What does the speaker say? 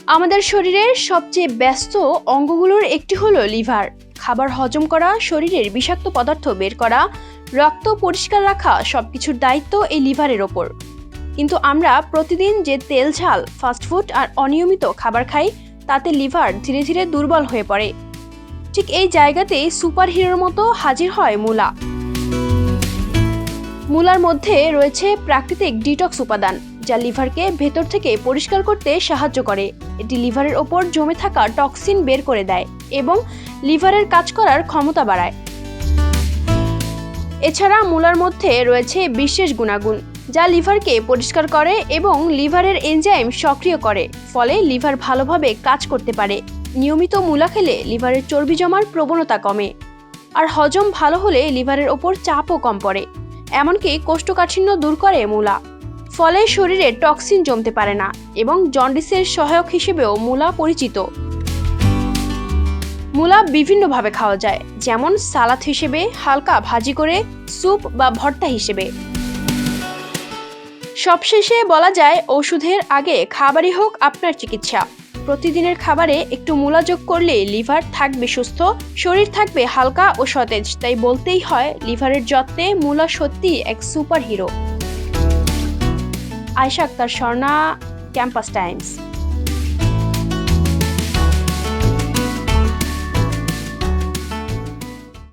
আমাদের শরীরের সবচেয়ে ব্যস্ত অঙ্গগুলোর একটি হলো লিভার। খাবার হজম করা, শরীরের বিষাক্ত পদার্থ বের করা, রক্ত পরিষ্কার রাখা সবকিছুর দায়িত্ব এই লিভারের ওপর। কিন্তু আমরা প্রতিদিন যে তেল ঝাল, ফাস্টফুড আর অনিয়মিত খাবার খাই, তাতে লিভার ধীরে ধীরে দুর্বল হয়ে পড়ে। ঠিক এই জায়গাতেই সুপার হিরোর মতো হাজির হয় মূলা। মূলার মধ্যে রয়েছে প্রাকৃতিক ডিটক্স উপাদান, যা লিভারকে ভেতর থেকে পরিষ্কার করতে সাহায্য করে। এটি লিভারের ওপর জমে থাকা টক্সিন বের করে দেয় এবং লিভারের কাজ করার ক্ষমতা বাড়ায়। এছাড়া মূলার মধ্যে রয়েছে বিশেষ গুণাগুণ, যা লিভারকে পরিষ্কার করে এবং লিভারের এনজাইম সক্রিয় করে, ফলে লিভার ভালোভাবে কাজ করতে পারে। নিয়মিত মূলা খেলে লিভারের চর্বি জমার প্রবণতা কমে, আর হজম ভালো হলে লিভারের ওপর চাপও কম পড়ে। এমনকি কোষ্ঠকাঠিন্য দূর করে মূলা, ফলে শরীরে টক্সিন জমতে পারে না এবং জন্ডিসের সহায়ক হিসেবেও মূলা পরিচিত। মূলা বিভিন্নভাবে খাওয়া যায়, যেমন সালাদ হিসেবে, হালকা ভাজি করে, স্যুপ বা ভর্তা হিসেবে। সবশেষে বলা যায়, ওষুধের আগে খাবারই হোক আপনার চিকিৎসা। প্রতিদিনের খাবারে একটু মূলা যোগ করলে লিভার থাকবে সুস্থ, শরীর থাকবে হালকা ও সতেজ। তাই বলতেই হয়, লিভারের যত্নে মূলা সত্যি এক super hero. Ayesha Akter Swarna, campus Times.